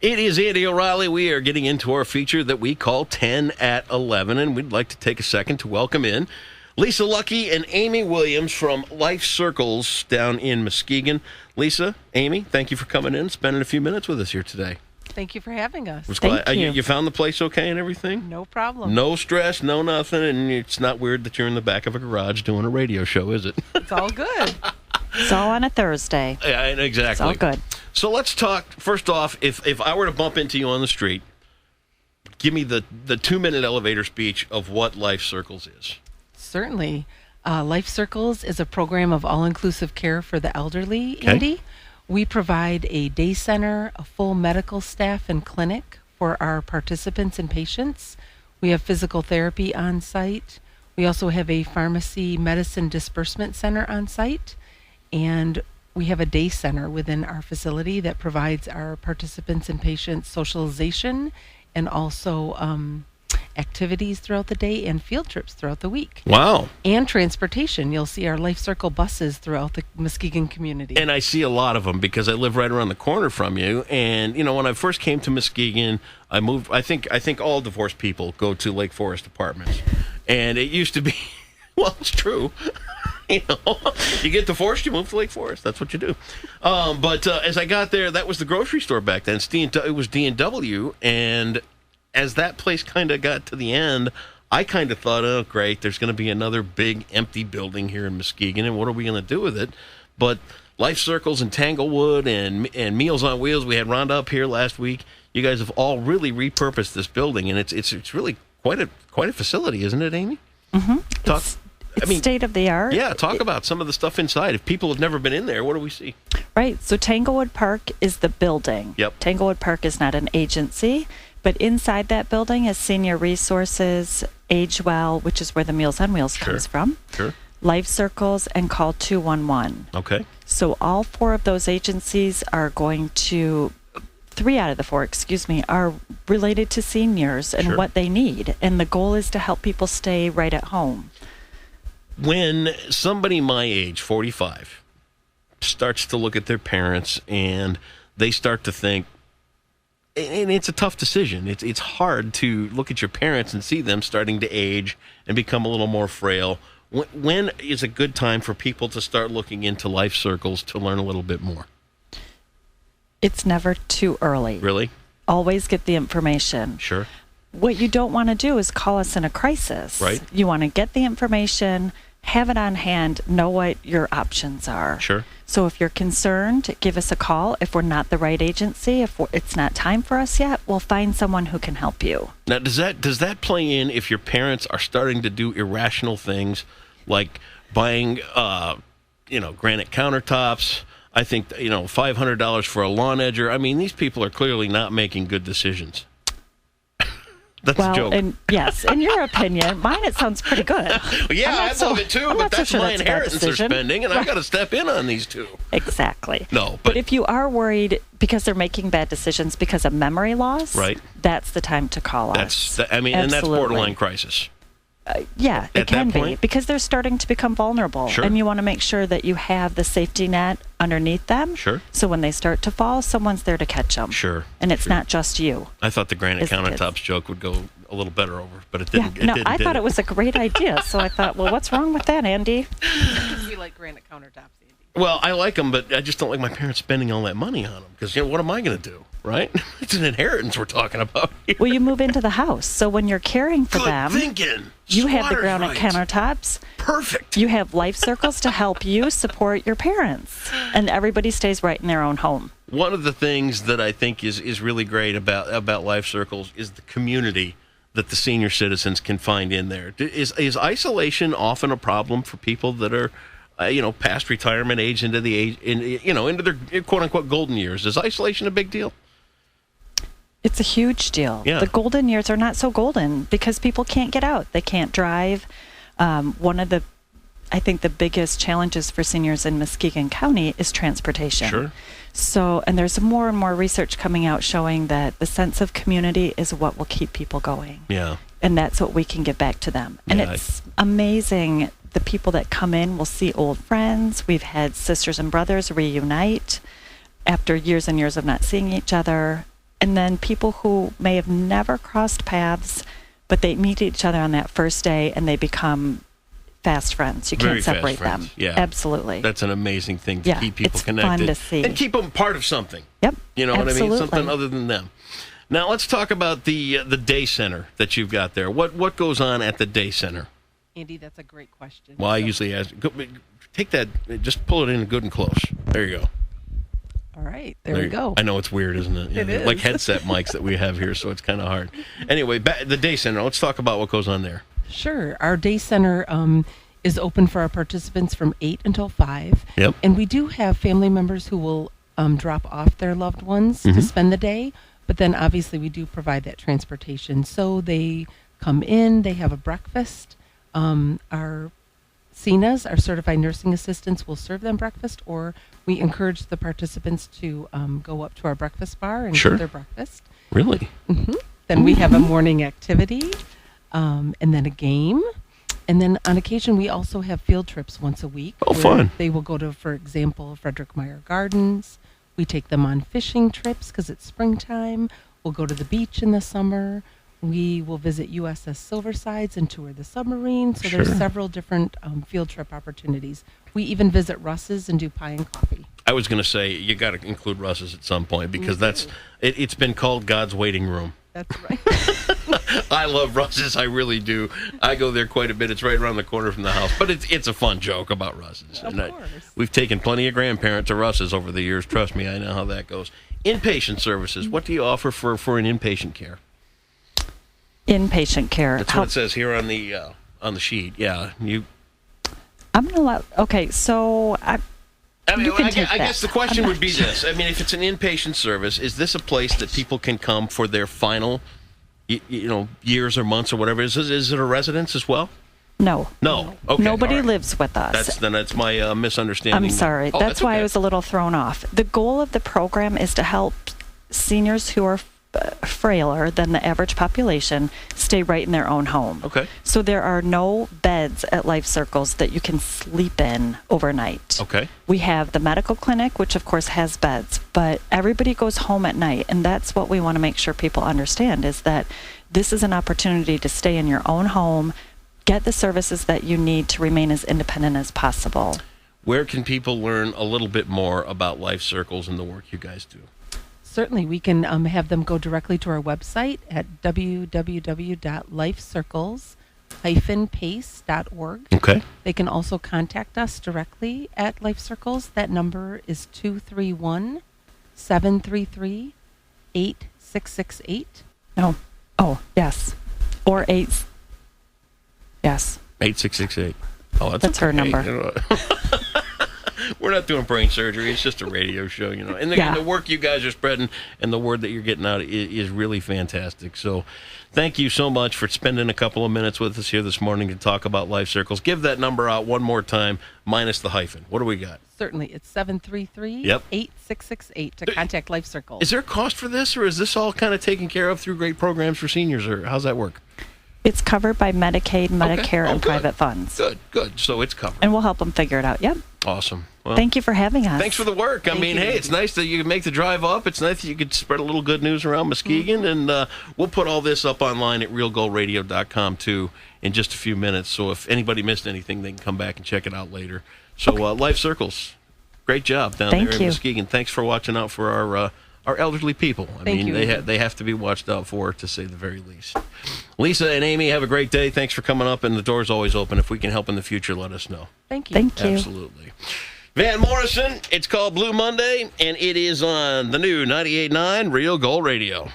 It is Andy O'Reilly. We are getting into our feature that we call 10 at 11, and we'd like to take a second to welcome in Lisa Luckey and Amy Williams from Life Circles down in Muskegon. Lisa, Amy, thank you for coming in and spending a few minutes with us here today. Thank you for having us. Thank you. You found the place okay and everything? No problem. No stress, no nothing, and it's not weird that you're in the back of a garage doing a radio show, is it? It's all good. It's all on a Thursday. Yeah, exactly. It's all good. So let's talk, first off, if I were to bump into you on the street, give me the 2-minute elevator speech of what Life Circles is. Certainly. Life Circles is a program of all-inclusive care for the elderly, Okay. Andy. We provide a day center, a full medical staff and clinic for our participants and patients. We have physical therapy on site. We also have a pharmacy medicine disbursement center on site. And we have a day center within our facility that provides our participants and patients socialization and also activities throughout the day and field trips throughout the week. Wow. And transportation. You'll see our Life Circle buses throughout the Muskegon community. And I see a lot of them because I live right around the corner from you. And, you know, when I first came to Muskegon, I moved, I think all divorced people go to Lake Forest Apartments. And it used to be, well, it's true. You know, you get divorced, you move to Lake Forest. That's what you do. But as I got there, that was the grocery store back then. It was D&W, and as that place kind of got to the end, I kind of thought, oh, great, there's going to be another big empty building here in Muskegon, and what are we going to do with it? But Life Circles and Tanglewood and Meals on Wheels, we had Rhonda up here last week. You guys have all really repurposed this building, and it's really quite a facility, isn't it, Amy? Mm-hmm. It's state of the art. Yeah, talk about some of the stuff inside. If people have never been in there, what do we see? Right. So Tanglewood Park is the building. Yep. Tanglewood Park is not an agency, but inside that building is Senior Resources, Age Well, which is where the Meals on Wheels comes from. Sure. Life Circles and Call 211. Okay. So all four of those agencies are going to, 3 out of the 4, are related to seniors and what they need. And the goal is to help people stay right at home. When somebody my age, 45, starts to look at their parents and they start to think, and it's a tough decision. It's hard to look at your parents and see them starting to age and become a little more frail. When is a good time for people to start looking into Life Circles to learn a little bit more? It's never too early. Really? Always get the information. Sure. What you don't want to do is call us in a crisis. Right. You want to get the information, have it on hand, know what your options are. Sure. So if you're concerned, give us a call. If we're not the right agency, if it's not time for us yet, we'll find someone who can help you. Now, does that play in if your parents are starting to do irrational things like buying, granite countertops? I think, $500 for a lawn edger. I mean, these people are clearly not making good decisions. That's a joke. And yes, in your opinion, mine, it sounds pretty good. Yeah, I love it too, but that's my inheritance they're spending, and I've got to step in on these two. Exactly. No, but if you are worried because they're making bad decisions because of memory loss, right, that's the time to call us. And that's borderline crisis. Yeah, it can be, because they're starting to become vulnerable. Sure. And you want to make sure that you have the safety net underneath them. Sure. So when they start to fall, someone's there to catch them. Sure. And it's not just you. I thought the granite countertops joke would go a little better over, but it didn't. Yeah, I thought it was a great idea. So I thought, well, what's wrong with that, Andy? We like granite countertops, Andy. Well, I like them, but I just don't like my parents spending all that money on them because, what am I going to do, right? It's an inheritance we're talking about here. Well, you move into the house. So when you're caring for them, you have the granite countertops. Perfect. You have Life Circles to help you support your parents. And everybody stays right in their own home. One of the things that I think is really great about Life Circles is the community that the senior citizens can find in there. Is isolation often a problem for people that are past retirement age into their quote unquote golden years? Is isolation a big deal? It's a huge deal. Yeah. The golden years are not so golden because people can't get out. They can't drive. I think the biggest challenges for seniors in Muskegon County is transportation. Sure. So, and there's more and more research coming out showing that the sense of community is what will keep people going. Yeah. And that's what we can give back to them. And it's amazing. The people that come in will see old friends. We've had sisters and brothers reunite after years and years of not seeing each other. and then people who may have never crossed paths, but they meet each other on that first day and they become fast friends. You can't separate them. Yeah. Absolutely. That's an amazing thing to keep people connected. It's fun to see. And keep them part of something. Yep. You know Absolutely. what I mean? Something other than them. Now, let's talk about the day center that you've got there. What goes on at the day center? Andy, that's a great question. Well, I usually ask, take that, just pull it in good and close. There you go. All right, there we go. I know it's weird, isn't it? It is. Like headset mics that we have here, so it's kind of hard. Anyway, the day center, let's talk about what goes on there. Sure. Our day center is open for our participants from 8 until 5. Yep. And we do have family members who will drop off their loved ones to spend the day. But then obviously we do provide that transportation. So they come in, they have a breakfast. Our CNAs, our certified nursing assistants, will serve them breakfast, or we encourage the participants to go up to our breakfast bar and get their breakfast. Really? Then we have a morning activity, and then a game. And then on occasion, we also have field trips once a week. Oh, fun. They will go to, for example, Frederick Meyer Gardens. We take them on fishing trips because it's springtime. We'll go to the beach in the summer. We will visit USS Silversides and tour the submarine. So there's several different field trip opportunities. We even visit Russ's and do pie and coffee. I was going to say, you got to include Russ's at some point because it's been called God's waiting room. That's right. I love Russ's. I really do. I go there quite a bit. It's right around the corner from the house. But it's a fun joke about Russ's. Of course. We've taken plenty of grandparents to Russ's over the years. Trust me, I know how that goes. Inpatient services. What do you offer for an inpatient care? Inpatient care. That's what it says here on the sheet. Yeah, I'm gonna let. Okay, so I guess the question would be this. I mean, if it's an inpatient service, is this a place that people can come for their final, years or months or whatever? Is it a residence as well? No. Okay. Nobody lives with us. That's my misunderstanding. I'm sorry. That's why okay. I was a little thrown off. The goal of the program is to help seniors who are frailer than the average population stay right in their own home. Okay. So there are no beds at Life Circles that you can sleep in overnight. Okay. We have the medical clinic, which of course has beds, but everybody goes home at night, and that's what we want to make sure people understand is that this is an opportunity to stay in your own home, get the services that you need to remain as independent as possible. Where can people learn a little bit more about Life Circles and the work you guys do? Certainly, we can have them go directly to our website at www.lifecircles-pace.org. Okay. They can also contact us directly at Life Circles. That number is 231-733-8668. No. Oh, yes. Or 8. Yes. 8668. Oh, that's her number. We're not doing brain surgery. It's just a radio show, And the work you guys are spreading and the word that you're getting out is really fantastic. So thank you so much for spending a couple of minutes with us here this morning to talk about Life Circles. Give that number out one more time, minus the hyphen. What do we got? Certainly. It's 733-8668 to contact Life Circles. Is there a cost for this, or is this all kind of taken care of through great programs for seniors, or how's that work? It's covered by Medicaid, Medicare, and private funds. Good. So it's covered. And we'll help them figure it out. Yep. Awesome. Well, thank you for having us. Thanks for the work. I mean, hey, it's nice that you can make the drive up. It's nice that you could spread a little good news around Muskegon. And we'll put all this up online at realgoalradio.com, too, in just a few minutes. So if anybody missed anything, they can come back and check it out later. So Life Circles, great job down there in Muskegon. Thanks for watching out for our elderly people. I mean, they have to be watched out for, to say the very least. Lisa and Amy, have a great day. Thanks for coming up, and the door's always open. If we can help in the future, let us know. Thank you. Thank you. Absolutely. Van Morrison, it's called Blue Monday, and it is on the new 98.9 Real Gold Radio.